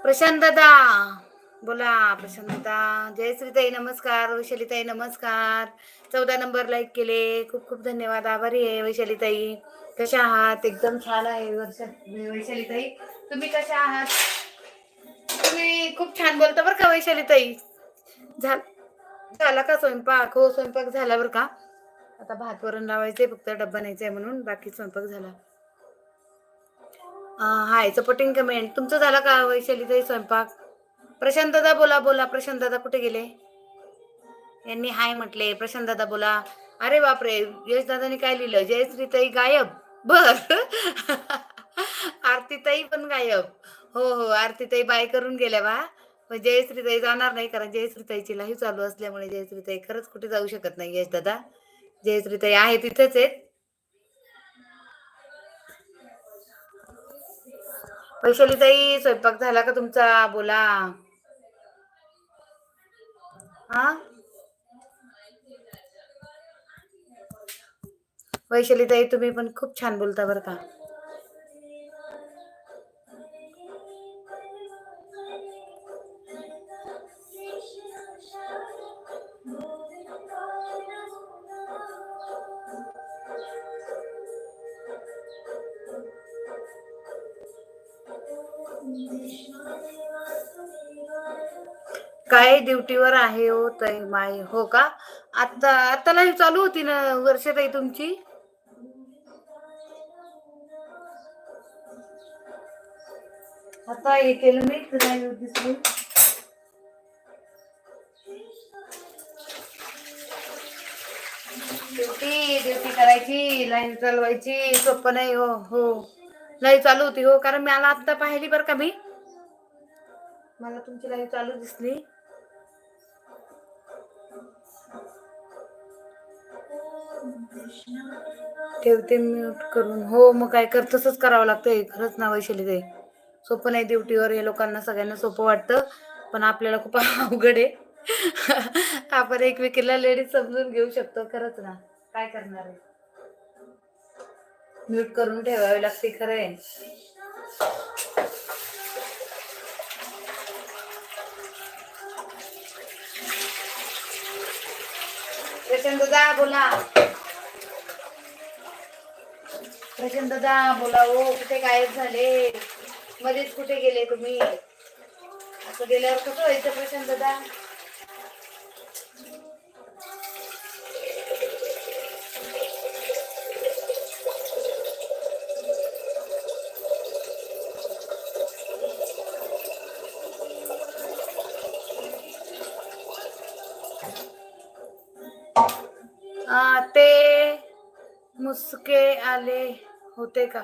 प्रशांत दादा बोला. प्रशांत दादा. जयश्रीताई नमस्कार. वैशालीताई नमस्कार. 14 नंबर लाईक केले, खूप खूप धन्यवाद. आभारी आहे वैशालीताई. कशा आहात? एकदम छान आहे वैशालीताई. तुम्ही कशा आहात? तुम्ही खूप छान बोलता बरं का वैशालीताई. झाला का स्वयंपाक? हो स्वयंपाक झाला बरं का. आता भात वरण लावायचंय, फक्त डब्बा न्यायचाय म्हणून. बाकी स्वयंपाक झाला. हाय सपोर्टिंग कमेंट. तुमचं झालं का वैशालीताई स्वयंपाक? प्रशांत दादा बोला बोला. प्रशांत दादा कुठे गेले? यांनी हाय म्हटले. प्रशांत दादा बोला. अरे बापरे, यश दादानी काय लिहिलं? जयश्रीताई गायब. बर. आरतीताई पण गायब. हो हो, आरतीताई बाय करून गेल्या बा. पण जयश्रीताई जाणार नाही, कारण जयश्रीताईची लाईव्ह चालू असल्यामुळे जयश्रीताई खरंच कुठे जाऊ शकत नाही. यश दादा, जयश्रीताई आहे तिथेच आहेत. वैशालीताई स्वयंपाक झाला का तुमचा? बोला. हा वैशालीताई तुम्ही पण खूप छान बोलता बरं का. काय ड्युटीवर आहे हो ताई माय? हो का? आता आता लाईव्ह चालू होती ना वर्षाताई तुमची? आता हे केलं मी लाईव्ह दिसली. ड्युटी करायची, लाईव्ह चालवायची, सोपं नाही हो. हो लाईव्ह चालू होती हो, कारण मला आता पाहिली बरं का मी. मला तुमची लाईव्ह चालू दिसली. ठेवते म्यूट करून. हो मग काय कर, तसंच करावं लागतंय. खरंच ना वैशालीताई, सोपं नाही ड्युटीवर. हे लोकांना सगळ्यांना सोपं वाटतं, पण आपल्याला खूप अवघड आहे. आपण एकमेकीला लेडीज समजून घेऊ शकतो, खरंच ना. काय करणार आहे, म्यूट करून ठेवावी लागते. खरं आहे. प्रशांत दादा बोला. प्रशांत दादा बोला. हो कुठे गायब झाले? मध्येच कुठे गेले तुम्ही? असं गेल्यावर कसं व्हायचं प्रशांत दादा? ते मुसके आले होते का?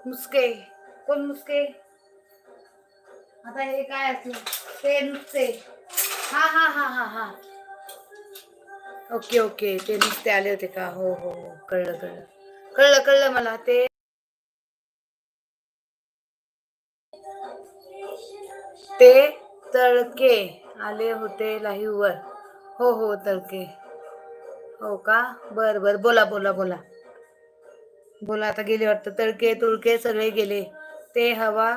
मुसके कोण? मुसके आता हे काय असलं? ते नुसते. हा हा हा हा हा. ओके ओके, ते नुसते आले होते का? हो हो हो, कळलं कळलं कळलं कळलं मला. ते तळके आले होते लाईव्ह वर. हो हो तळके. हो का? बर बर, बोला बोला बोला बोला. आता गेले वाटतं तळके तुळके सगळे गेले. ते हवा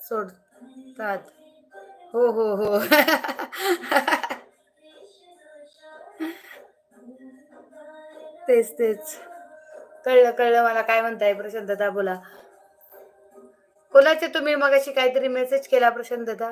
सोडतात. हो हो हो. तेच तेच, कळलं कळलं मला. काय म्हणताय प्रशांत दादा? बोला. कोणाचे तुम्ही मगाशी काहीतरी मेसेज केला प्रशांत दादा?